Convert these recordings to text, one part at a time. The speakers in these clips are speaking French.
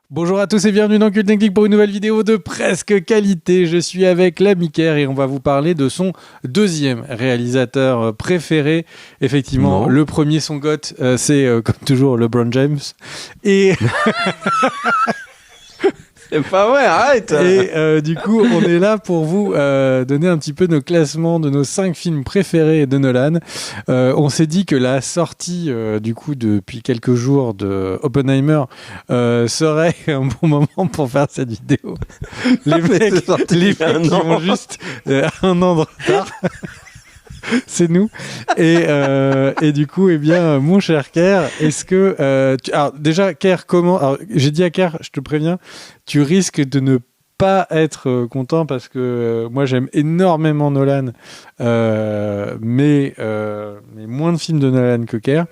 Bonjour à tous et bienvenue dans Cult Technique pour une nouvelle vidéo de presque qualité. Je suis avec l'ami Ker et on va vous parler de son deuxième réalisateur préféré. Effectivement, le premier son goth, c'est comme toujours LeBron James. Et c'est pas vrai, arrête. Et du coup, on est là pour vous donner un petit peu nos classements de nos 5 films préférés de Nolan. On s'est dit que la sortie, du coup, depuis quelques jours de Oppenheimer serait un bon moment pour faire cette vidéo. Les mecs qui ont juste un an de retard. C'est nous. Et du coup, eh bien, mon cher Ker, est-ce que... Alors, déjà, Ker, comment... Alors, j'ai dit à Ker, je te préviens, tu risques de ne pas être content parce que moi, j'aime énormément Nolan, mais moins de films de Nolan que Ker.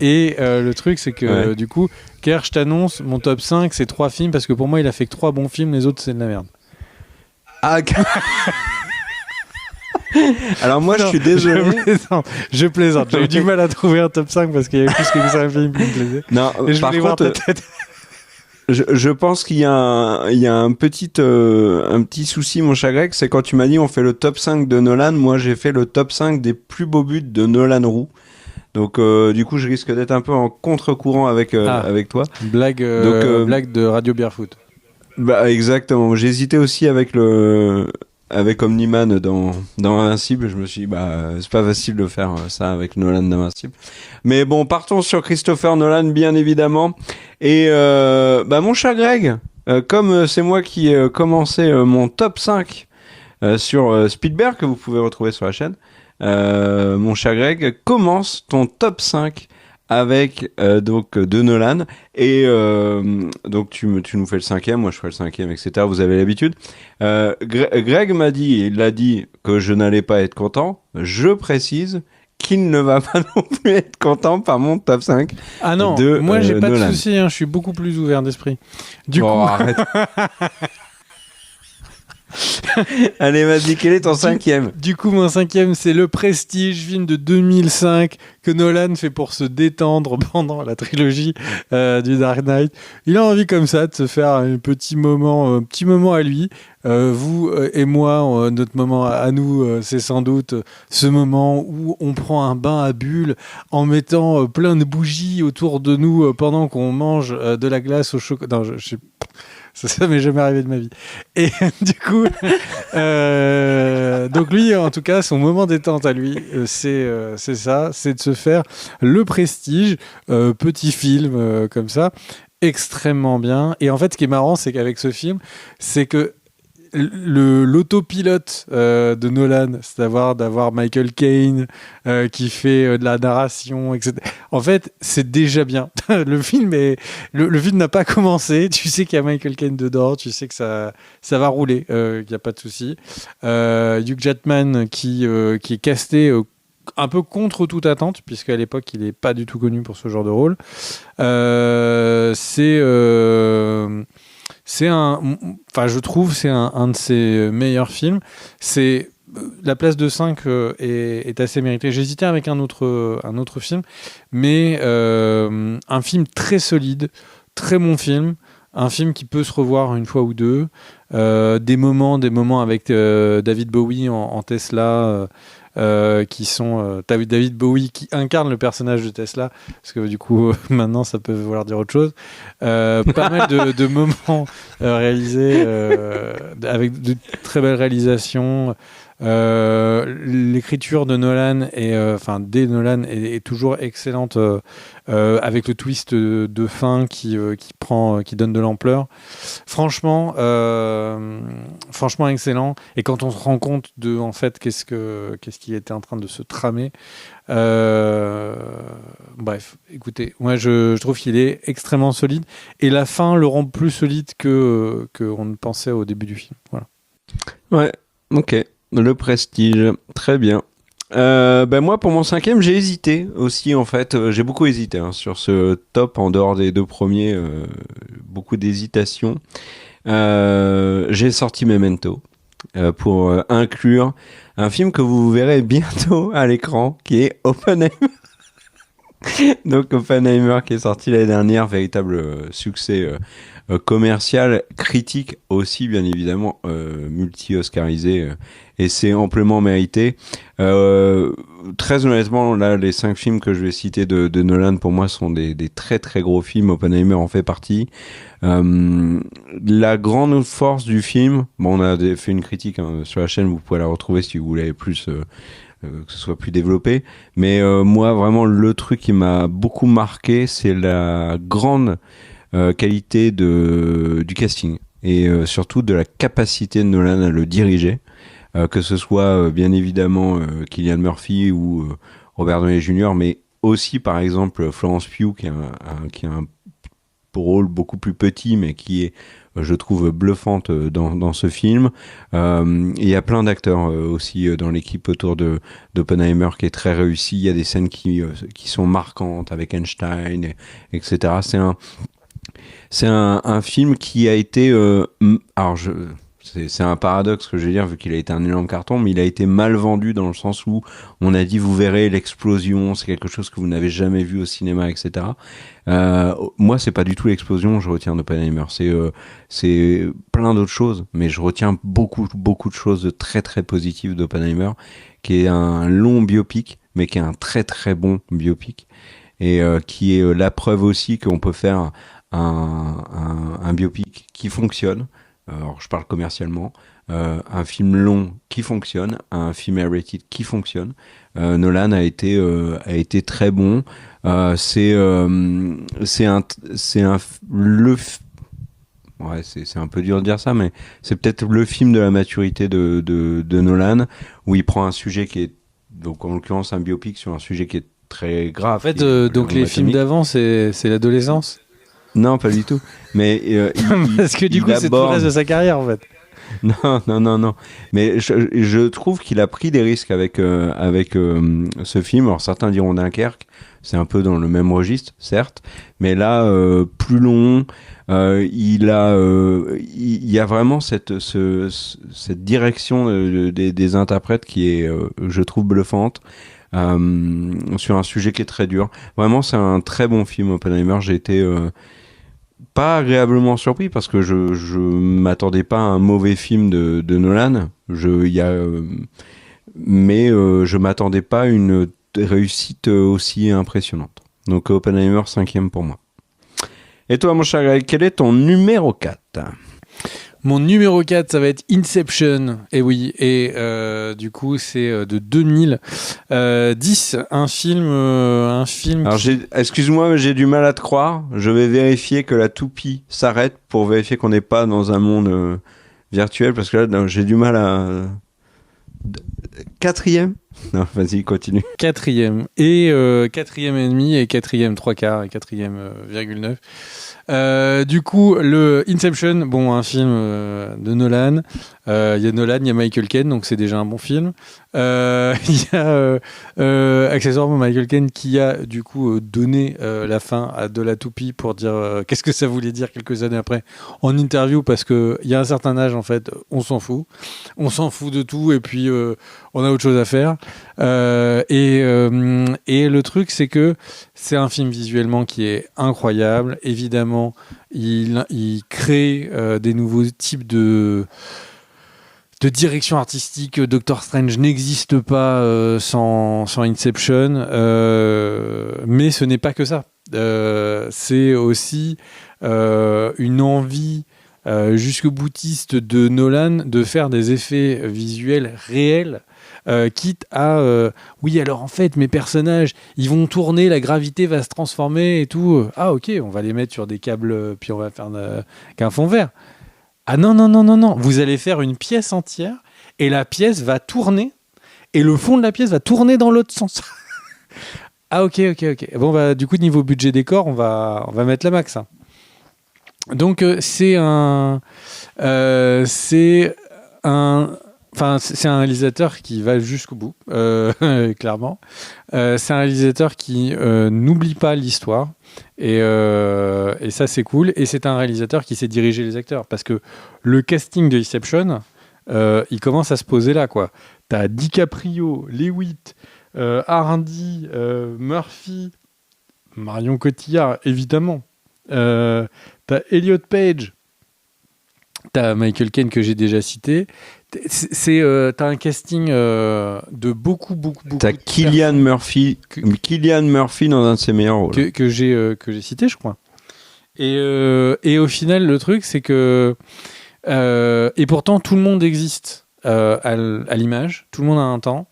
Et le truc, c'est que, du coup, Ker, je t'annonce, mon top 5, c'est 3 films parce que pour moi, il a fait que 3 bons films, les autres, c'est de la merde. Ah, alors moi, je suis désolé. Je plaisante. J'ai eu du mal à trouver un top 5 parce qu'il y avait plus que 5 films qui me plaisaient. Non, et je par voulais contre, voir ta tête. Je pense qu'il y a un petit souci, mon cher Greg, c'est quand tu m'as dit on fait le top 5 de Nolan, moi j'ai fait le top 5 des plus beaux buts de Nolan Roux. Donc du coup, je risque d'être un peu en contre-courant avec toi. Blague de Radio Barefoot. Bah exactement. J'ai hésité aussi avec Omniman dans Invincible. Je me suis dit, c'est pas facile de faire ça avec Nolan d'Invincible. Mais bon, partons sur Christopher Nolan, bien évidemment. Et mon cher Greg, comme c'est moi qui ai commencé mon top 5 sur Spielberg, que vous pouvez retrouver sur la chaîne, mon cher Greg, commence ton top 5 avec de Nolan et donc tu nous fais le 5e, moi je ferai le 5e, etc. Vous avez l'habitude. Greg il l'a dit que je n'allais pas être content. Je précise qu'il ne va pas non plus être content par mon top 5. Ah non, moi j'ai pas de souci, je suis beaucoup plus ouvert d'esprit. Du coup, arrête. Allez, vas-y, quel est ton 5e ? Du coup, mon 5e, c'est Le Prestige, film de 2005 que Nolan fait pour se détendre pendant la trilogie du Dark Knight. Il a envie comme ça de se faire un petit moment à lui. Vous et moi, notre moment à nous, c'est sans doute ce moment où on prend un bain à bulles en mettant plein de bougies autour de nous pendant qu'on mange de la glace au chocolat. Non, je sais pas. Ça m'est jamais arrivé de ma vie. Et du coup, donc lui, en tout cas, son moment détente à lui, c'est ça, c'est de se faire Le Prestige, petit film comme ça, extrêmement bien. Et en fait, ce qui est marrant, c'est qu'avec ce film, c'est que l'autopilote de Nolan, c'est d'avoir Michael Caine qui fait de la narration, etc. En fait, c'est déjà bien. Le film n'a pas commencé. Tu sais qu'il y a Michael Caine dedans. Tu sais que ça va rouler. Il n'y a pas de souci. Hugh Jackman qui est casté un peu contre toute attente, puisqu'à l'époque, il n'est pas du tout connu pour ce genre de rôle. Je trouve c'est un de ses meilleurs films. C'est la place de 5 est assez méritée. J'hésitais avec un autre film, mais un film très solide, très bon film, un film qui peut se revoir une fois ou deux. Des moments avec David Bowie en Tesla. Qui sont David Bowie qui incarne le personnage de Tesla, parce que du coup maintenant ça peut vouloir dire autre chose. Pas mal de moments réalisés avec de très belles réalisations. L'écriture de Nolan des Nolan est toujours excellente, avec le twist de fin qui donne de l'ampleur. Franchement excellent. Et quand on se rend compte de en fait qu'est-ce qui était en train de se tramer, bref, écoutez, moi je trouve qu'il est extrêmement solide et la fin le rend plus solide que on ne pensait au début du film. Voilà. Ouais, ok. Le Prestige, très bien. Moi, pour mon 5e, j'ai hésité aussi, en fait. J'ai beaucoup hésité sur ce top, en dehors des 2 premiers. Beaucoup d'hésitation. J'ai sorti Memento pour inclure un film que vous verrez bientôt à l'écran, qui est Oppenheimer. Donc Oppenheimer qui est sorti l'année dernière, véritable succès commercial, critique aussi bien évidemment, multi-oscarisé, et c'est amplement mérité. Très honnêtement, là, les 5 films que je vais citer de Nolan pour moi sont des très très gros films. Oppenheimer en fait partie. La grande force du film, bon, on a fait une critique sur la chaîne, vous pouvez la retrouver si vous voulez plus. Que ce soit plus développé, mais moi vraiment le truc qui m'a beaucoup marqué, c'est la grande qualité du casting et surtout de la capacité de Nolan à le diriger, que ce soit bien évidemment Cillian Murphy ou Robert Downey Jr., mais aussi par exemple Florence Pugh qui a un rôle beaucoup plus petit mais qui est, je trouve, bluffante dans ce film. Il y a plein d'acteurs aussi dans l'équipe autour d'Oppenheimer qui est très réussi. Il y a des scènes qui sont marquantes avec Einstein, etc. C'est un film qui a été... alors, c'est un paradoxe que je vais dire vu qu'il a été un énorme carton, mais il a été mal vendu dans le sens où on a dit vous verrez l'explosion, c'est quelque chose que vous n'avez jamais vu au cinéma, etc. Moi, c'est pas du tout l'explosion, je retiens d'Oppenheimer. C'est plein d'autres choses, mais je retiens beaucoup de choses de très très positives d'Oppenheimer, qui est un long biopic, mais qui est un très très bon biopic, et qui est la preuve aussi qu'on peut faire un biopic qui fonctionne. Alors, je parle commercialement, un film long qui fonctionne, un film R-rated qui fonctionne. Nolan a été très bon. C'est un peu dur de dire ça, mais c'est peut-être le film de la maturité de Nolan, où il prend un sujet qui est, donc en l'occurrence un biopic sur un sujet qui est très grave. En fait, donc les films d'avant, c'est l'adolescence. Non, pas du tout. Mais parce que du coup, c'est tout le reste de sa carrière en fait. Non. Mais je trouve qu'il a pris des risques avec ce film. Alors certains diront Dunkerque, c'est un peu dans le même registre, certes, mais là plus long. Il y a vraiment cette direction des interprètes qui est, je trouve, bluffante. Sur un sujet qui est très dur. Vraiment, c'est un très bon film, Oppenheimer. J'ai été pas agréablement surpris parce que je m'attendais pas à un mauvais film de Nolan. Mais je m'attendais pas à une réussite aussi impressionnante. Donc Oppenheimer 5e pour moi. Et toi, mon cher Greg, quel est ton numéro 4 ? Mon numéro 4, ça va être Inception. Et oui, et du coup, c'est de 2010, un film. Alors, excuse-moi, mais j'ai du mal à te croire. Je vais vérifier que la toupie s'arrête pour vérifier qu'on n'est pas dans un monde virtuel, parce que là, j'ai du mal à... 4e ? Non, vas-y, continue. 4e. Et 4e et demi, et 4e 3/4, et 4e 0,9. Du coup, le Inception, bon, un film de Nolan. Il y a Nolan, il y a Michael Caine, donc c'est déjà un bon film. Il y a accessoirement Michael Caine qui a du coup donné la fin à De la Toupie pour dire qu'est-ce que ça voulait dire quelques années après en interview, parce qu'il y a un certain âge en fait, on s'en fout de tout, et puis on a autre chose à faire. Et le truc, c'est que c'est un film visuellement qui est incroyable. Évidemment, il crée des nouveaux types de direction artistique. Doctor Strange n'existe pas sans Inception, mais ce n'est pas que ça. C'est aussi une envie jusque boutiste de Nolan de faire des effets visuels réels, quitte à oui, alors en fait mes personnages ils vont tourner, la gravité va se transformer et tout. Ah ok, on va les mettre sur des câbles, puis on va faire qu'un fond vert. Ah non, vous allez faire une pièce entière et la pièce va tourner et le fond de la pièce va tourner dans l'autre sens. Ah ok. Bon bah du coup niveau budget décor on va mettre la max. Hein. Donc c'est un réalisateur qui va jusqu'au bout, clairement. C'est un réalisateur qui n'oublie pas l'histoire, et ça c'est cool. Et c'est un réalisateur qui sait diriger les acteurs, parce que le casting de Inception, il commence à se poser là, quoi. T'as DiCaprio, Lewitt, Hardy, Murphy, Marion Cotillard, évidemment. T'as Elliot Page. T'as Michael Caine que j'ai déjà cité. T'as un casting de beaucoup. T'as Cillian Murphy dans un de ses meilleurs rôles. Que j'ai cité, je crois. Et au final, le truc, c'est que et pourtant tout le monde existe à l'image. Tout le monde a un temps.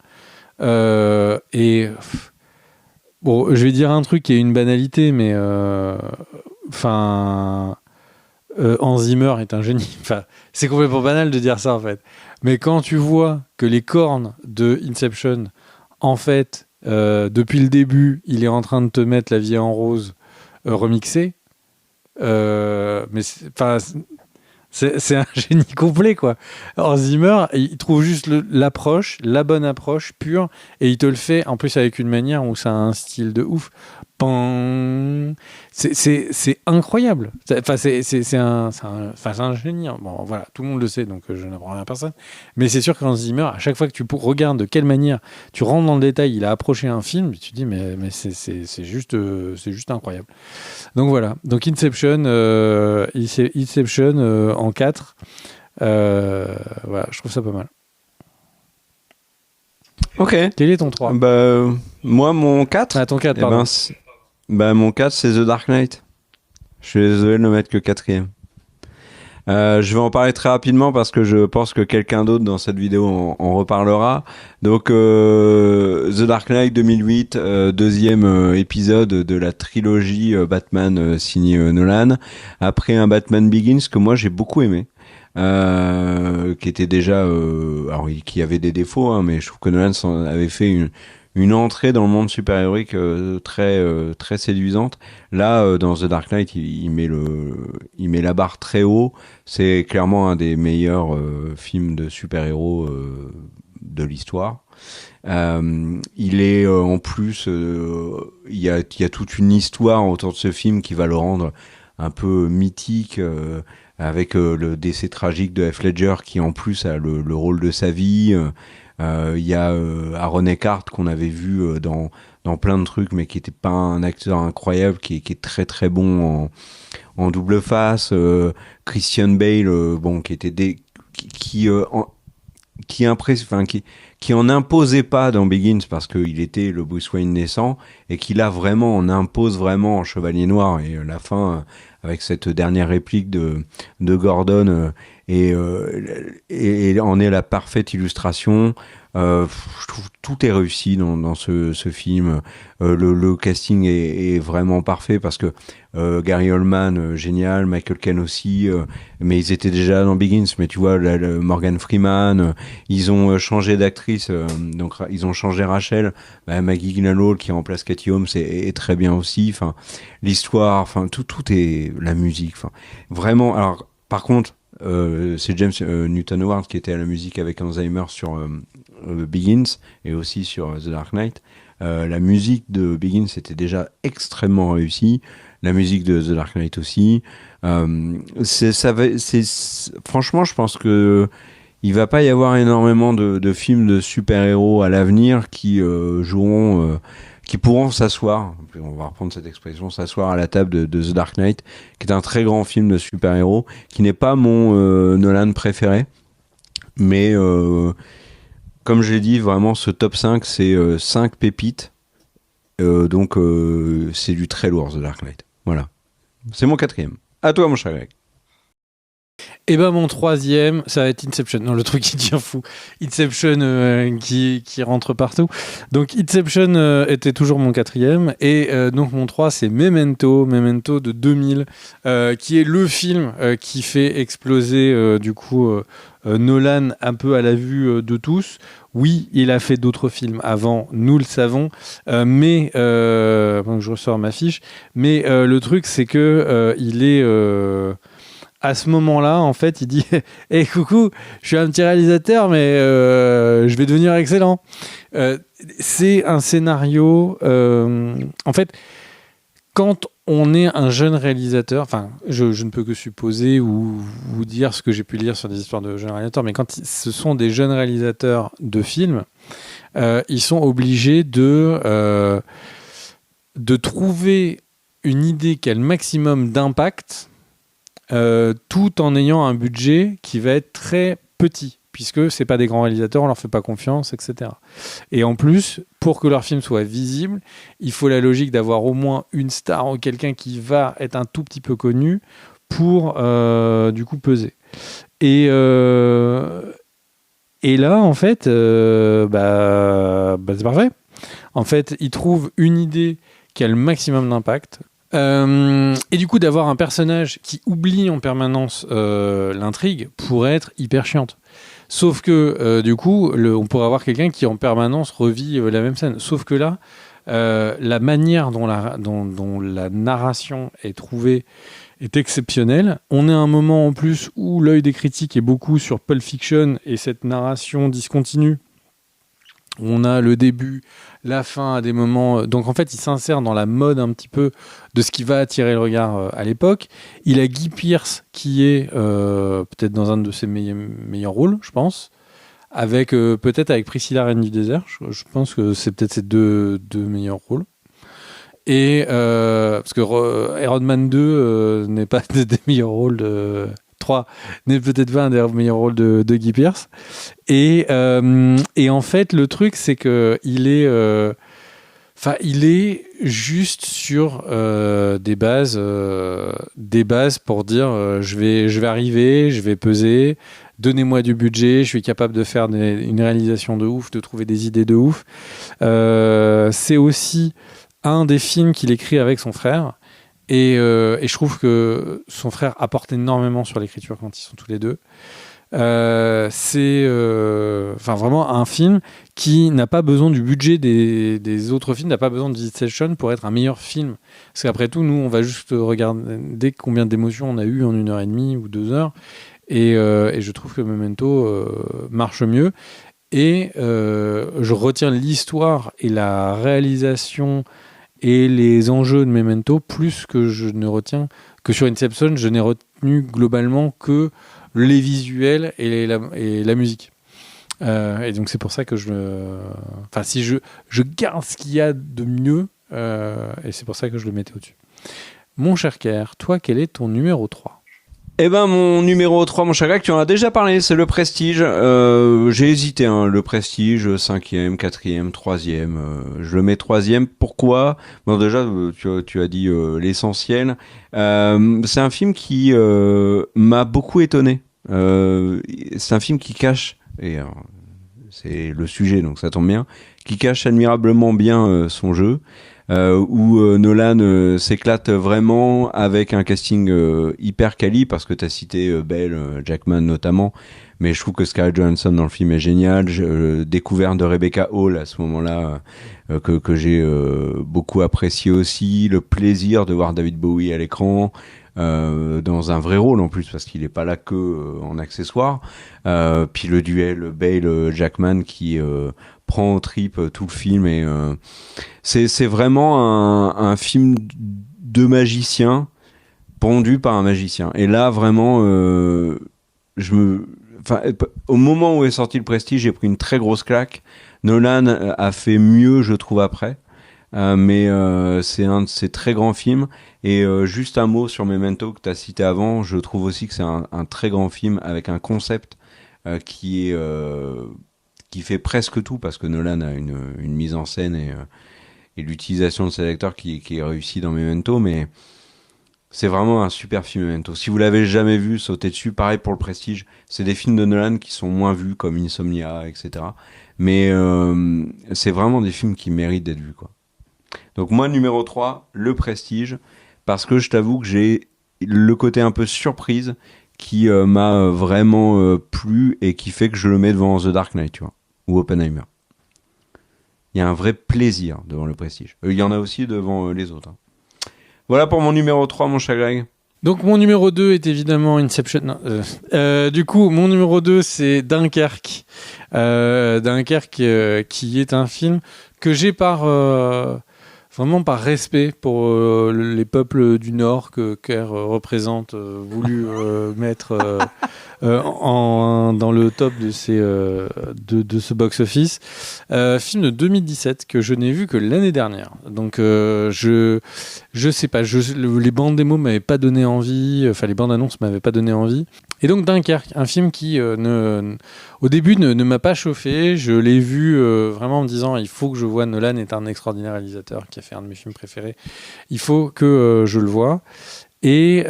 Bon, je vais dire un truc qui est une banalité, mais Hans Zimmer est un génie. Enfin, c'est complètement banal de dire ça en fait. Mais quand tu vois que les cornes de Inception, en fait, depuis le début, il est en train de te mettre La vie en rose remixée. Mais c'est un génie complet, quoi. Hans Zimmer, il trouve juste l'approche, la bonne approche pure, et il te le fait en plus avec une manière où ça a un style de ouf. C'est incroyable. C'est un génie. Bon, voilà, tout le monde le sait, donc je n'apprends rien à personne. Mais c'est sûr que Hans Zimmer, à chaque fois que tu regardes de quelle manière tu rentres dans le détail, il a approché un film, tu te dis mais c'est juste incroyable. Donc voilà. Donc Inception en 4. Voilà, je trouve ça pas mal. Ok. Quel est ton 3 ? Moi, mon 4. Ton 4, pardon. Mon 4, c'est The Dark Knight. Je suis désolé de le mettre que 4e. Je vais en parler très rapidement parce que je pense que quelqu'un d'autre dans cette vidéo en reparlera. Donc, The Dark Knight 2008, deuxième épisode de la trilogie Batman signé Nolan. Après un Batman Begins que moi j'ai beaucoup aimé. Qui était déjà alors qui avait des défauts, hein, mais je trouve que Nolan avait fait une entrée dans le monde super-héroïque très séduisante. Là, dans The Dark Knight, il met la barre très haut. C'est clairement un des meilleurs films de super-héros de l'histoire. Il est en plus, il y a toute une histoire autour de ce film qui va le rendre un peu mythique. Avec le décès tragique de Heath Ledger qui en plus a le rôle de sa vie. Il y a Aaron Eckhart qu'on avait vu dans plein de trucs mais qui était pas un acteur incroyable, qui est très très bon en double face. Christian Bale, qui était qui en imposait pas dans Begins parce qu'il était le Bruce Wayne naissant, et qui là vraiment en impose vraiment en Chevalier Noir. Et la fin avec cette dernière réplique de Gordon et en est la parfaite illustration. Je trouve tout est réussi dans ce film. Le casting est vraiment parfait parce que Gary Oldman génial, Michael Caine aussi, mais ils étaient déjà dans Begins. Mais tu vois Morgan Freeman, ils ont changé d'actrice, donc ils ont changé Rachel. Maggie Gyllenhaal qui remplace Katie Holmes est très bien aussi. Enfin, l'histoire, enfin tout est la musique. Enfin, vraiment. Alors par contre, c'est James Newton Howard qui était à la musique avec Alzheimer sur Begins et aussi sur The Dark Knight. La musique de Begins était déjà extrêmement réussie, la musique de The Dark Knight aussi. Franchement, je pense que il va pas y avoir énormément de films de super-héros à l'avenir qui qui pourront s'asseoir, on va reprendre cette expression, s'asseoir à la table de The Dark Knight, qui est un très grand film de super-héros, qui n'est pas mon Nolan préféré, mais comme je l'ai dit, vraiment ce top 5, c'est 5 pépites, donc c'est du très lourd The Dark Knight. Voilà, c'est mon 4e. À toi mon cher Greg. Et mon 3e, ça va être Inception. Non, le truc qui devient fou. Inception qui rentre partout. Donc Inception était toujours mon 4e. Et donc mon 3, c'est Memento de 2000, qui est le film qui fait exploser Nolan un peu à la vue de tous. Oui, il a fait d'autres films avant, nous le savons, mais je ressors ma fiche. Mais le truc, c'est que il est à ce moment-là, en fait, il dit hey, coucou, je suis un petit réalisateur, mais je vais devenir excellent. C'est un scénario. En fait, quand on est un jeune réalisateur, enfin, je ne peux que supposer ou vous dire ce que j'ai pu lire sur des histoires de jeunes réalisateurs, mais quand ce sont des jeunes réalisateurs de films, ils sont obligés de de trouver une idée qui a le maximum d'impact tout en ayant un budget qui va être très petit, puisque c'est pas des grands réalisateurs, on leur fait pas confiance, etc. Et en plus, pour que leur film soit visible, il faut la logique d'avoir au moins une star ou quelqu'un qui va être un tout petit peu connu pour du coup peser. Et là, en fait, c'est parfait. En fait, ils trouvent une idée qui a le maximum d'impact. Et du coup, d'avoir un personnage qui oublie en permanence l'intrigue pourrait être hyper chiante. Sauf que, du coup, on pourrait avoir quelqu'un qui en permanence revit la même scène. Sauf que là, la manière dont la narration est trouvée est exceptionnelle. On est à un moment en plus où l'œil des critiques est beaucoup sur Pulp Fiction et cette narration discontinue. On a le début, la fin à des moments. Donc en fait, il s'insère dans la mode un petit peu de ce qui va attirer le regard à l'époque. Il a Guy Pearce qui est peut-être dans un de ses meilleurs rôles, je pense. Peut-être avec Priscilla, Reine du désert. Je pense que c'est peut-être ses deux meilleurs rôles. Et parce que Iron Man 2 n'est pas des meilleurs rôles de 3, n'est peut-être pas un des meilleurs rôles de Guy Pearce. Et en fait, le truc, c'est que il est juste sur des bases pour dire je vais arriver, je vais peser, donnez-moi du budget, je suis capable de faire une réalisation de ouf, de trouver des idées de ouf. C'est aussi un des films qu'il écrit avec son frère. Et je trouve que son frère apporte énormément sur l'écriture quand ils sont tous les deux. C'est vraiment un film qui n'a pas besoin du budget des autres films, n'a pas besoin de Inception pour être un meilleur film. Parce qu'après tout, nous, on va juste regarder combien d'émotions on a eu en 1h30 ou 2 heures. Et je trouve que Memento marche mieux. Et je retiens l'histoire et la réalisation et les enjeux de Memento plus que je ne retiens que sur Inception. Je n'ai retenu globalement que les visuels et la musique. Et donc c'est pour ça que si je garde ce qu'il y a de mieux, et c'est pour ça que je le mettais au-dessus. Mon cher Kerr, toi, quel est ton numéro 3 ? Eh ben, mon numéro 3, mon cher Greg, tu en as déjà parlé, c'est Le Prestige. J'ai hésité, Le Prestige, 5e, 4e, 3e. Je le mets 3e. Pourquoi ? Bon, déjà, tu as dit l'essentiel. C'est un film qui m'a beaucoup étonné. C'est un film qui cache, et c'est le sujet, donc ça tombe bien, qui cache admirablement bien son jeu. Où Nolan s'éclate vraiment avec un casting hyper quali, parce que t'as cité Bell, Jackman notamment, mais je trouve que Scarlett Johansson dans le film est génial. Découverte de Rebecca Hall à ce moment-là, que j'ai beaucoup apprécié aussi. Le plaisir de voir David Bowie à l'écran, dans un vrai rôle en plus, parce qu'il est pas là que en accessoire. Puis le duel Bale-Jackman qui prend en trip tout le film, et c'est vraiment un film de magicien pondu par un magicien. Et là vraiment au moment où est sorti Le Prestige, j'ai pris une très grosse claque. Nolan a fait mieux, je trouve, après, mais c'est un de ses très grands films. Et juste un mot sur Memento que tu as cité avant, je trouve aussi que c'est un très grand film avec un concept qui fait presque tout, parce que Nolan a une mise en scène et l'utilisation de ses acteurs qui est réussie dans Memento, mais c'est vraiment un super film, Memento. Si vous l'avez jamais vu, sautez dessus. Pareil pour Le Prestige. C'est des films de Nolan qui sont moins vus, comme Insomnia, etc. Mais c'est vraiment des films qui méritent d'être vus, quoi. Donc moi, numéro 3, Le Prestige, parce que je t'avoue que j'ai le côté un peu surprise qui m'a vraiment plu, et qui fait que je le mets devant The Dark Knight, tu vois, ou Oppenheimer. Il y a un vrai plaisir devant Le Prestige. Il y en a aussi devant les autres. Voilà pour mon numéro 3, mon cher Greg. Donc mon numéro 2 est évidemment Inception. Du coup, mon numéro 2, c'est Dunkerque. Dunkerque qui est un film que j'ai par vraiment par respect pour les peuples du Nord que Kerr représente, voulu mettre dans le top de ce box-office. Film de 2017 que je n'ai vu que l'année dernière. Donc je sais pas, les bandes démos m'avaient pas donné envie, enfin les bandes annonces m'avaient pas donné envie. Et donc Dunkerque, un film qui au début ne m'a pas chauffé. Je l'ai vu vraiment en me disant il faut que je voie. Nolan est un extraordinaire réalisateur qui a fait un de mes films préférés. Il faut que je le voie. Et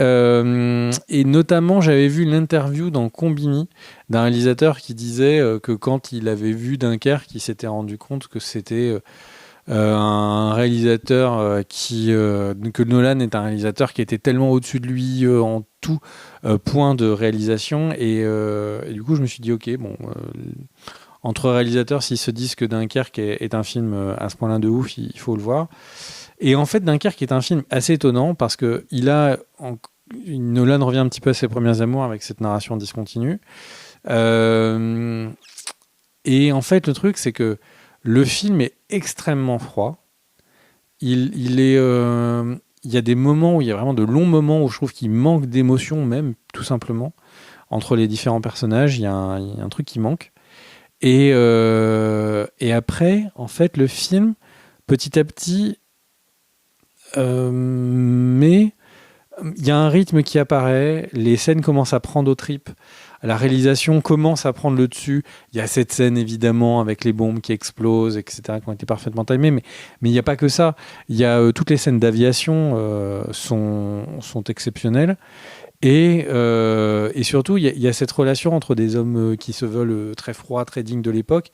notamment, j'avais vu l'interview dans Combini d'un réalisateur qui disait que quand il avait vu Dunkerque, il s'était rendu compte que c'était un réalisateur que Nolan est un réalisateur qui était tellement au-dessus de lui en tout point de réalisation. Et du coup, je me suis dit, ok, bon, entre réalisateurs, s'ils se disent que Dunkerque est un film à ce point-là de ouf, il faut le voir. Et en fait, Dunkerque est un film assez étonnant parce que Nolan revient un petit peu à ses premiers amours avec cette narration discontinue. Et en fait, le truc, c'est que le film est extrêmement froid. Il y a des moments où il y a vraiment de longs moments où je trouve qu'il manque d'émotion, même, tout simplement. Entre les différents personnages, il y a un truc qui manque. Et après, en fait, le film, petit à petit, mais il y a un rythme qui apparaît, les scènes commencent à prendre aux tripes, la réalisation commence à prendre le dessus. Il y a cette scène évidemment avec les bombes qui explosent, etc., qui ont été parfaitement timées, mais il n'y a pas que ça. Il y a toutes les scènes d'aviation sont exceptionnelles. Et surtout, il y a cette relation entre des hommes qui se veulent très froids, très dignes de l'époque,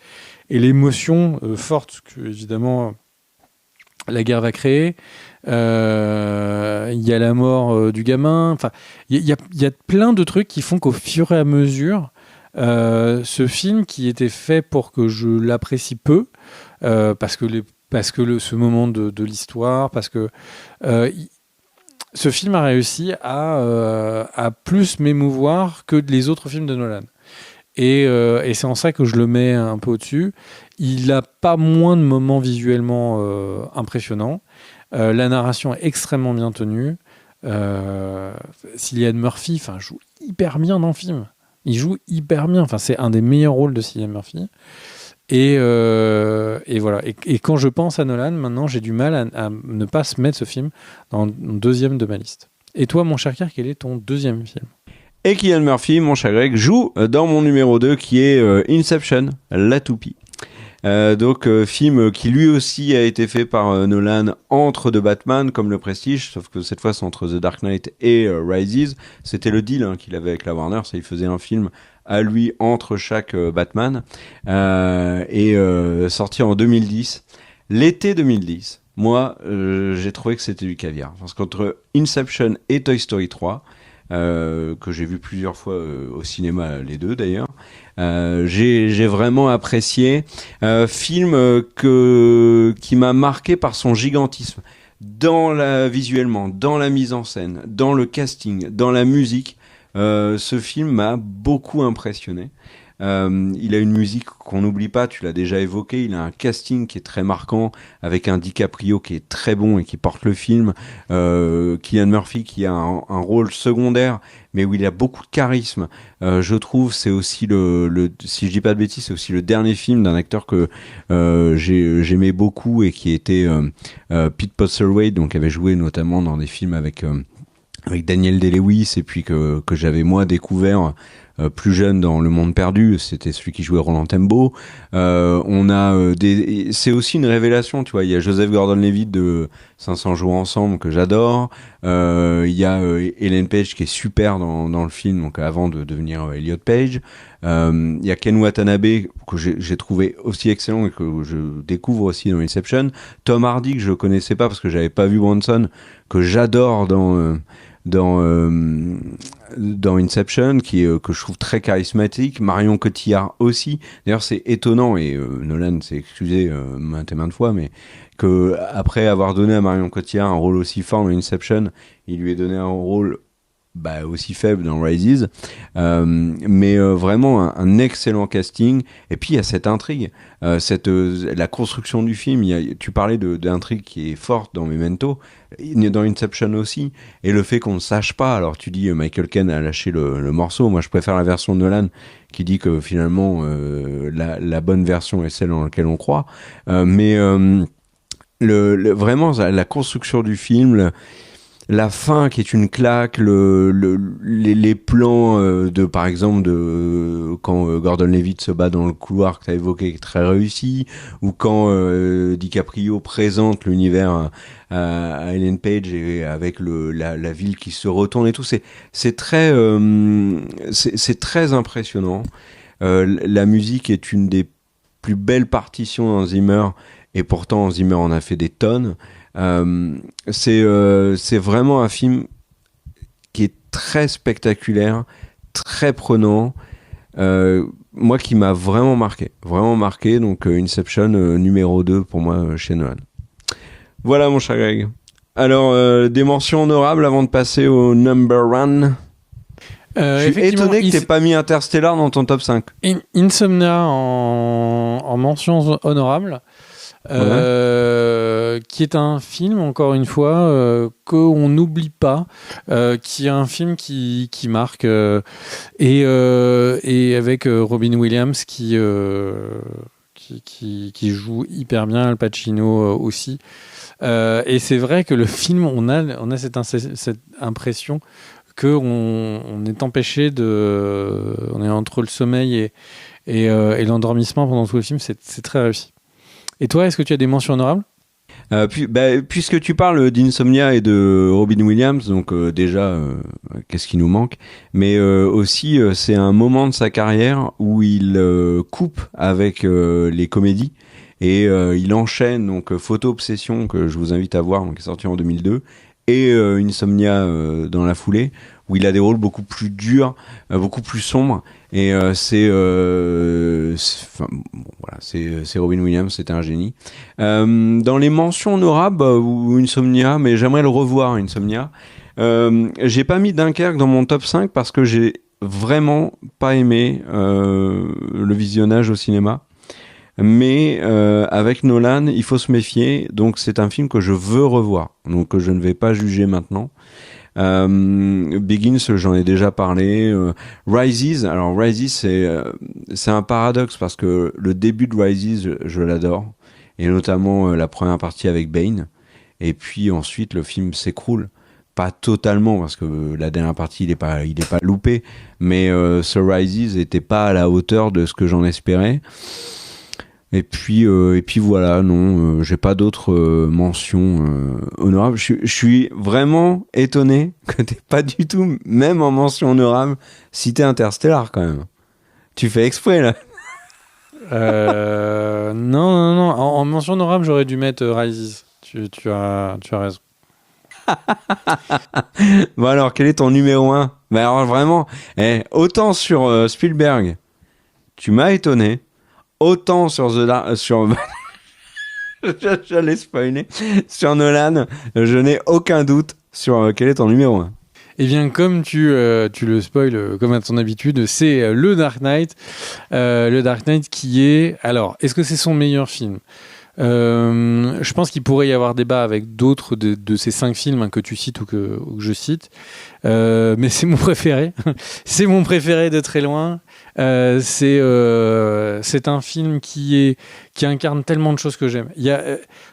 et l'émotion forte que, évidemment, la guerre va créer. Il y a la mort du gamin. Enfin, il y a plein de trucs qui font qu'au fur et à mesure, ce film qui était fait pour que je l'apprécie peu, parce que ce moment de l'histoire, parce que ce film a réussi à plus m'émouvoir que les autres films de Nolan. Et c'est en ça que je le mets un peu au-dessus. Il n'a pas moins de moments visuellement impressionnants. La narration est extrêmement bien tenue. Cillian Murphy joue hyper bien dans le film. Il joue hyper bien. C'est un des meilleurs rôles de Cillian Murphy. Et voilà. Et quand je pense à Nolan, maintenant, j'ai du mal à ne pas se mettre ce film dans le deuxième de ma liste. Et toi, mon cher Kerr, quel est ton deuxième film ? Et Cillian Murphy, mon cher Greg, joue dans mon numéro 2 qui est Inception, La Toupie. Film qui lui aussi a été fait par Nolan entre deux Batman comme le Prestige, sauf que cette fois c'est entre The Dark Knight et Rises. C'était le deal qu'il avait avec la Warner, c'est il faisait un film à lui entre chaque Batman sorti en 2010. L'été 2010, moi j'ai trouvé que c'était du caviar parce qu'entre Inception et Toy Story 3 que j'ai vu plusieurs fois au cinéma, les deux d'ailleurs. J'ai vraiment apprécié. Film qui m'a marqué par son gigantisme. Visuellement, dans la mise en scène, dans le casting, dans la musique. Ce film m'a beaucoup impressionné. Il a une musique qu'on n'oublie pas, tu l'as déjà évoqué, il a un casting qui est très marquant, avec un DiCaprio qui est très bon et qui porte le film, Cillian Murphy qui a un rôle secondaire, mais où il a beaucoup de charisme. Je trouve c'est aussi si je dis pas de bêtises, c'est aussi le dernier film d'un acteur que j'aimais beaucoup et qui était Pete Postlethwaite, donc qui avait joué notamment dans des films avec Daniel Day-Lewis et puis que j'avais moi découvert plus jeune dans Le Monde Perdu, c'était celui qui jouait Roland Tembo. C'est aussi une révélation, tu vois. Il y a Joseph Gordon-Levitt de 500 jours ensemble que j'adore. Il y a Ellen Page qui est super dans le film, donc avant de devenir Elliot Page. Il y a Ken Watanabe que j'ai trouvé aussi excellent et que je découvre aussi dans Inception. Tom Hardy que je connaissais pas parce que j'avais pas vu Bronson, que j'adore dans Inception, que je trouve très charismatique. Marion Cotillard aussi. D'ailleurs, c'est étonnant et Nolan s'est excusé maintes et maintes fois, mais que après avoir donné à Marion Cotillard un rôle aussi fort dans Inception, il lui a donné un rôle aussi faible dans Rises, mais vraiment un excellent casting. Et puis il y a cette intrigue, la construction du film. Tu parlais d'intrigue qui est forte dans Memento, dans Inception aussi, et le fait qu'on ne sache pas. Alors tu dis Michael Caine a lâché le morceau. Moi je préfère la version de Nolan qui dit que finalement la bonne version est celle dans laquelle on croit. Mais vraiment la construction du film, la fin qui est une claque, les plans par exemple quand Gordon Levitt se bat dans le couloir que tu as évoqué, qui est très réussi, ou quand DiCaprio présente l'univers à Ellen Page et avec la ville qui se retourne et tout, c'est très impressionnant. La musique est une des plus belles partitions dans Zimmer, et pourtant Zimmer en a fait des tonnes. C'est vraiment un film qui est très spectaculaire, très prenant, moi qui m'a vraiment marqué. Donc Inception numéro 2 pour moi chez Nolan. Voilà mon cher Greg. Alors des mentions honorables avant de passer au number one. Je suis étonné que t'aies pas mis Interstellar dans ton top 5. Insomnia en mention honorable. Qui est un film, encore une fois, qu'on n'oublie pas, qui est un film qui marque, et avec Robin Williams qui joue hyper bien, Al Pacino aussi. Et c'est vrai que le film, on a cette impression qu'on est empêché on est entre le sommeil et l'endormissement pendant tout le film. C'est très réussi. Et toi, est-ce que tu as des mentions honorables ? Puisque tu parles d'Insomnia et de Robin Williams, donc déjà, qu'est-ce qui nous manque ? Mais aussi, c'est un moment de sa carrière où il coupe avec les comédies et il enchaîne donc Photo Obsession, que je vous invite à voir, donc, qui est sorti en 2002, et Insomnia dans la foulée, où il a des rôles beaucoup plus durs, beaucoup plus sombres. Et c'est Robin Williams, c'était un génie. Dans les mentions honorables, ou Insomnia, mais j'aimerais le revoir, Insomnia. J'ai pas mis Dunkerque dans mon top 5 parce que j'ai vraiment pas aimé le visionnage au cinéma. Mais avec Nolan, il faut se méfier. Donc c'est un film que je veux revoir, donc que je ne vais pas juger maintenant. Begins, j'en ai déjà parlé. Rises, alors Rises, c'est un paradoxe parce que le début de Rises, je l'adore, et notamment la première partie avec Bane, et puis ensuite le film s'écroule, pas totalement parce que la dernière partie il est pas loupé, mais ce Rises était pas à la hauteur de ce que j'en espérais. Et puis voilà, non, j'ai pas d'autres mentions honorables. Je suis vraiment étonné que t'aies pas du tout, même en mention honorable, cité Interstellar quand même. Tu fais exprès là. Non. En mention honorable, j'aurais dû mettre Rises. Tu as raison. Bon alors, quel est ton numéro 1 ? Bah alors vraiment, autant sur Spielberg, tu m'as étonné. Autant sur j'allais spoiler, sur Nolan, je n'ai aucun doute sur quel est ton numéro 1. Eh bien, comme tu le spoil comme à ton habitude, c'est le Dark Knight. Le Dark Knight qui est... Alors, est-ce que c'est son meilleur film ? Je pense qu'il pourrait y avoir débat avec d'autres de ces 5 films que tu cites ou que je cite, mais c'est mon préféré. C'est mon préféré de très loin. C'est un film qui incarne tellement de choses que j'aime.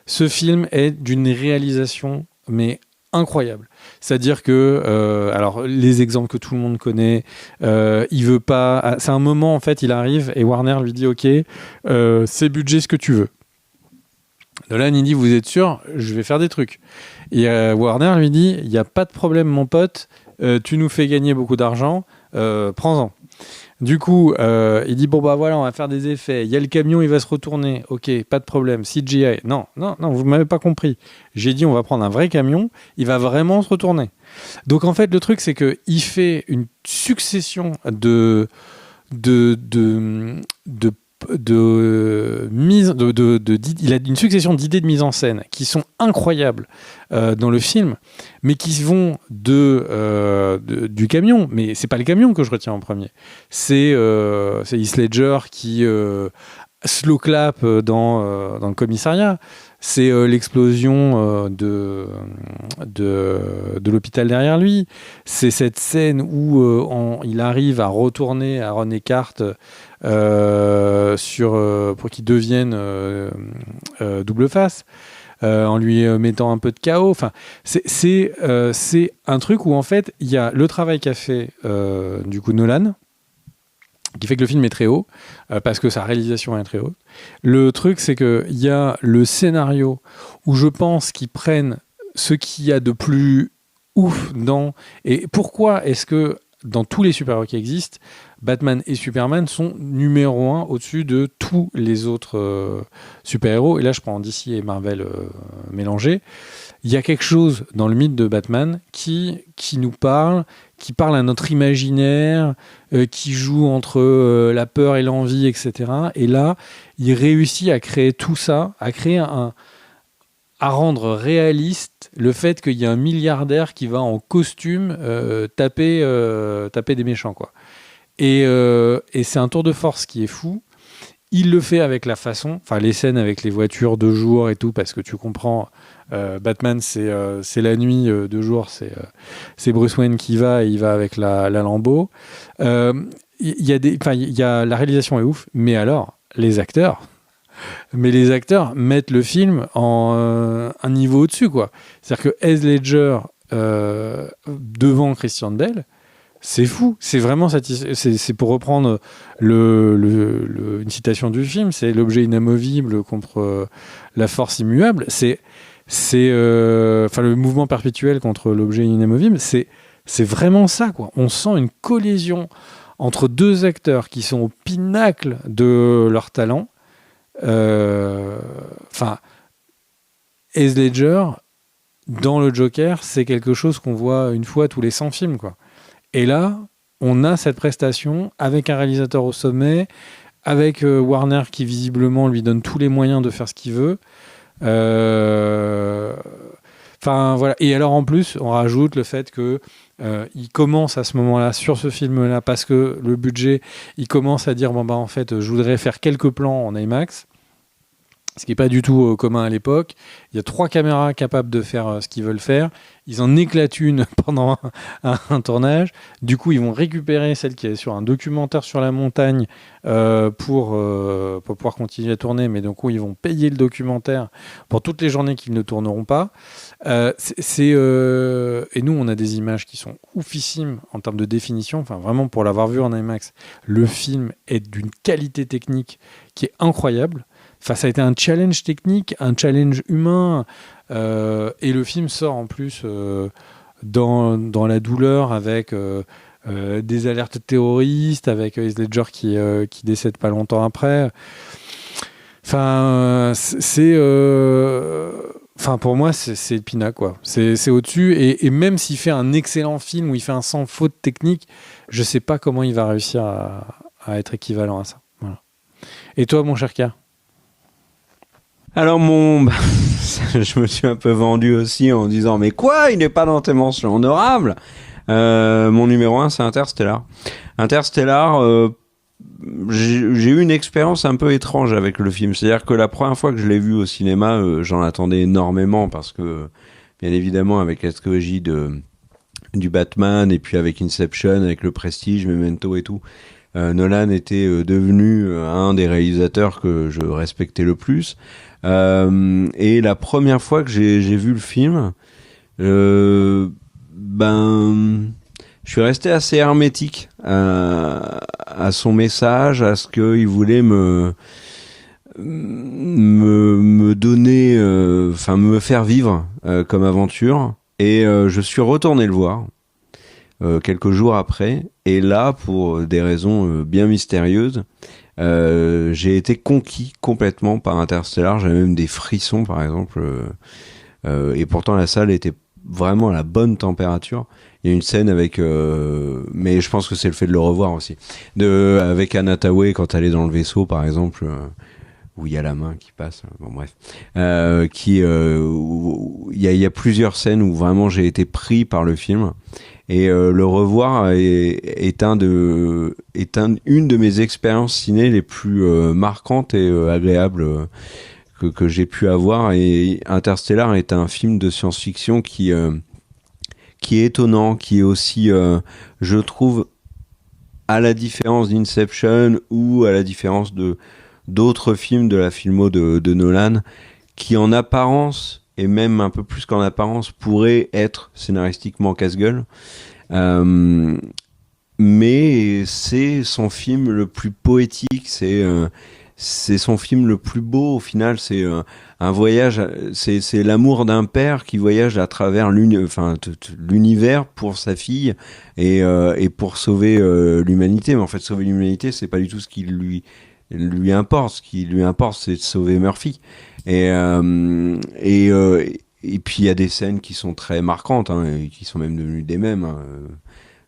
Ce film est d'une réalisation mais incroyable. C'est-à-dire que alors les exemples que tout le monde connaît, il veut pas. C'est un moment en fait, il arrive et Warner lui dit OK, c'est budget ce que tu veux. Nolan, il dit, vous êtes sûr ? Je vais faire des trucs. Et Warner lui dit, il n'y a pas de problème, mon pote, tu nous fais gagner beaucoup d'argent, prends-en. Du coup, il dit, bon bah voilà, on va faire des effets, il y a le camion, il va se retourner, ok, pas de problème, CGI. Non, vous ne m'avez pas compris. J'ai dit, on va prendre un vrai camion, il va vraiment se retourner. Donc en fait, le truc, c'est qu'il fait une succession de il a une succession d'idées de mise en scène qui sont incroyables dans le film, mais qui vont du camion. Mais c'est pas le camion que je retiens en premier. C'est Heath Ledger qui slow clap dans le commissariat. C'est l'explosion de l'hôpital derrière lui. C'est cette scène où il arrive à retourner Aaron Eckhart pour qu'il devienne double face, en lui mettant un peu de chaos. Enfin, c'est un truc où en fait il y a le travail qu'a fait du coup Nolan, qui fait que le film est très haut, parce que sa réalisation est très haute. Le truc, c'est qu'il y a le scénario où je pense qu'ils prennent ce qu'il y a de plus ouf dans... Et pourquoi est-ce que dans tous les super-héros qui existent, Batman et Superman sont numéro 1 au-dessus de tous les autres super-héros? Et là, je prends DC et Marvel mélangés. Il y a quelque chose dans le mythe de Batman qui nous parle, qui parle à notre imaginaire, qui joue entre la peur et l'envie, etc. Et là, il réussit à créer tout ça, à rendre réaliste le fait qu'il y a un milliardaire qui va en costume taper des méchants, quoi. Et c'est un tour de force qui est fou. Il le fait avec la façon, enfin les scènes avec les voitures de jour et tout, parce que tu comprends, Batman c'est la nuit, de jour c'est Bruce Wayne qui va, et il va avec la Lambo. La réalisation est ouf, mais alors les acteurs mettent le film en un niveau au-dessus, quoi. C'est-à-dire que Heath Ledger devant Christian Bale, c'est fou, c'est vraiment c'est pour reprendre une citation du film, c'est l'objet inamovible contre la force immuable. C'est le mouvement perpétuel contre l'objet inamovible. C'est vraiment ça, quoi. On sent une collision entre deux acteurs qui sont au pinacle de leur talent. Heath Ledger dans le Joker, c'est quelque chose qu'on voit une fois tous les 100 films, quoi. Et là, on a cette prestation avec un réalisateur au sommet, avec Warner qui visiblement lui donne tous les moyens de faire ce qu'il veut. Voilà. Et alors en plus, on rajoute le fait que il commence à ce moment-là, sur ce film-là, parce que le budget, il commence à dire en fait, je voudrais faire quelques plans en IMAX. Ce qui n'est pas du tout commun à l'époque. Il y a 3 caméras capables de faire ce qu'ils veulent faire. Ils en éclatent une pendant un tournage. Du coup, ils vont récupérer celle qui est sur un documentaire sur la montagne pour pouvoir continuer à tourner. Mais du coup, ils vont payer le documentaire pour toutes les journées qu'ils ne tourneront pas. Et nous, on a des images qui sont oufissimes en termes de définition. Enfin, vraiment, pour l'avoir vu en IMAX, le film est d'une qualité technique qui est incroyable. Enfin, ça a été un challenge technique, un challenge humain, et le film sort en plus dans la douleur avec des alertes terroristes, avec Heath Ledger qui décède pas longtemps après. Enfin, pour moi, c'est le pinacle, quoi. C'est au-dessus, et même s'il fait un excellent film où il fait un sans faute technique, je sais pas comment il va réussir à être équivalent à ça. Voilà. Et toi, mon cher K? Alors je me suis un peu vendu aussi en disant mais quoi, il n'est pas dans tes mentions honorables. Mon numéro 1 c'est Interstellar. J'ai eu une expérience un peu étrange avec le film. C'est-à-dire que la première fois que je l'ai vu au cinéma, j'en attendais énormément parce que bien évidemment avec la trilogie du Batman et puis avec Inception, avec le Prestige, Memento et tout, Nolan était devenu un des réalisateurs que je respectais le plus. Et la première fois que j'ai vu le film, je suis resté assez hermétique à son message, à ce qu'il voulait me donner, me faire vivre comme aventure. Et je suis retourné le voir quelques jours après. Et là, pour des raisons bien mystérieuses, j'ai été conquis complètement par Interstellar. J'avais même des frissons, par exemple, et pourtant la salle était vraiment la bonne température. Il y a une scène avec, mais je pense que c'est le fait de le revoir aussi, avec Anna Thaoué quand elle est dans le vaisseau, par exemple, où il y a la main qui passe. Bon bref, il y a plusieurs scènes où vraiment j'ai été pris par le film. Et le revoir est une de mes expériences ciné les plus marquantes et agréables que j'ai pu avoir. Et Interstellar est un film de science-fiction qui est étonnant, qui est aussi, je trouve, à la différence d'Inception ou à la différence de d'autres films de la filmo de Nolan, qui en apparence, et même un peu plus qu'en apparence, pourrait être scénaristiquement casse-gueule. Mais c'est son film le plus poétique, c'est son film le plus beau au final. C'est un voyage, c'est l'amour d'un père qui voyage à travers l'univers pour sa fille et pour sauver l'humanité. Mais en fait, sauver l'humanité, c'est pas du tout ce qui lui importe. Ce qui lui importe, c'est de sauver Murphy. Et puis il y a des scènes qui sont très marquantes, hein, et qui sont même devenues des mèmes. Hein.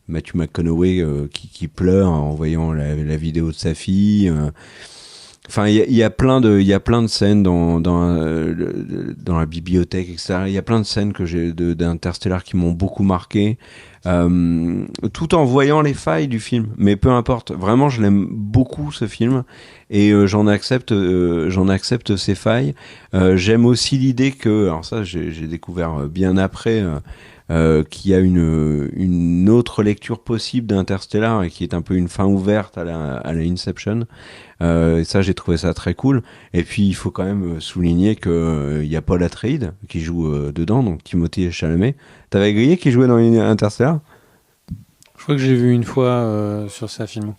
Matthew McConaughey qui pleure en voyant la vidéo de sa fille. Enfin, il y a plein de scènes dans la bibliothèque, etc. Il y a plein de scènes d'Interstellar qui m'ont beaucoup marqué, tout en voyant les failles du film. Mais peu importe, vraiment, je l'aime beaucoup ce film et j'en accepte ses failles. J'aime aussi l'idée que, alors ça, j'ai découvert bien après. Qu'il y a une autre lecture possible d'Interstellar et qui est un peu une fin ouverte à la Inception. Et ça, j'ai trouvé ça très cool. Et puis, il faut quand même souligner que y a Paul Atreides qui joue dedans, donc Timothée Chalamet. T'avais grillé qui jouait dans Interstellar ? Je crois que j'ai vu une fois sur sa film.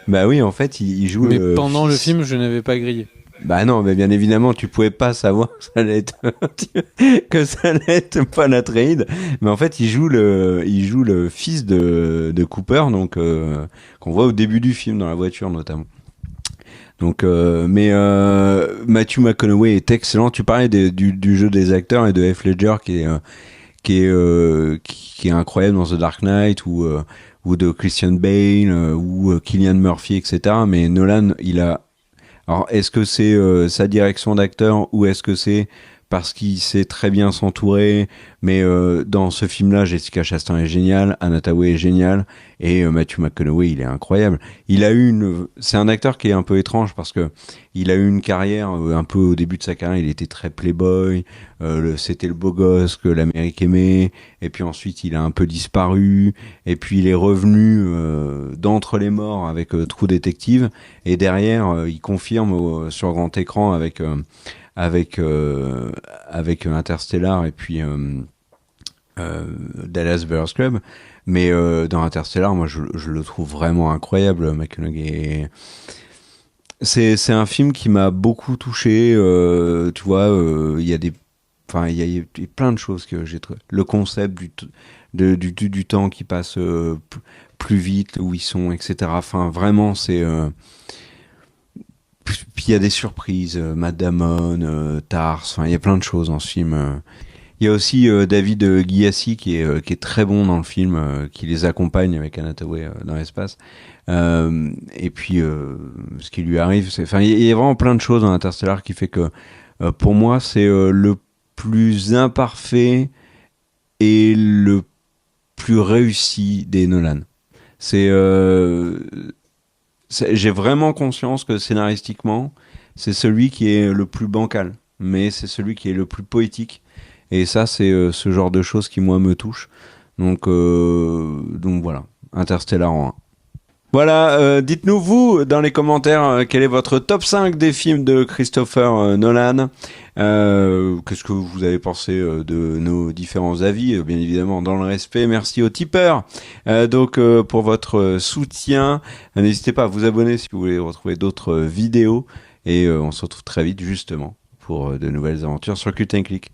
Bah oui, en fait, il joue. Mais pendant le film, je n'avais pas grillé. Bah non, mais bien évidemment, tu pouvais pas savoir que ça allait être Paul Atreides. Mais en fait, il joue le fils de Cooper, donc qu'on voit au début du film dans la voiture notamment. Donc, Matthew McConaughey est excellent. Tu parlais du jeu des acteurs et de Heath Ledger qui est incroyable dans The Dark Knight ou de Christian Bale ou Cillian Murphy, etc. Mais Nolan, alors, est-ce que c'est sa direction d'acteur ou est-ce que c'est parce qu'il sait très bien s'entourer? Mais dans ce film-là, Jessica Chastain est géniale, Anna Thaoué est géniale et Matthew McConaughey, il est incroyable. C'est un acteur qui est un peu étrange parce que il a eu une carrière un peu au début de sa carrière, il était très playboy, c'était le beau gosse que l'Amérique aimait, et puis ensuite il a un peu disparu, et puis il est revenu d'entre les morts avec True Detective, et derrière il confirme sur grand écran avec Interstellar et puis Dallas Buyers Club. Mais dans Interstellar, moi je le trouve vraiment incroyable, McConaughey. C'est un film qui m'a beaucoup touché. Tu vois, il y a plein de choses que j'ai trouvé. Le concept du temps qui passe plus vite, où ils sont, etc. Enfin, vraiment, c'est... Puis il y a des surprises, Matt Damon, Tars, enfin il y a plein de choses dans ce film. Il y a aussi David Gyasi qui est très bon dans le film, qui les accompagne avec Anna Thaoué dans l'espace. Et puis ce qui lui arrive, il y a vraiment plein de choses dans Interstellar qui fait que pour moi c'est le plus imparfait et le plus réussi des Nolan. J'ai vraiment conscience que scénaristiquement, c'est celui qui est le plus bancal, mais c'est celui qui est le plus poétique. Et ça, c'est ce genre de choses qui, moi, me touchent. Donc voilà, Interstellar en 1. Voilà, dites-nous, vous, dans les commentaires, quel est votre top 5 des films de Christopher Nolan. Qu'est-ce que vous avez pensé de nos différents avis, bien évidemment, dans le respect. Merci aux tipeurs pour votre soutien. N'hésitez pas à vous abonner si vous voulez retrouver d'autres vidéos. Et on se retrouve très vite, justement, pour de nouvelles aventures sur Cult & Click.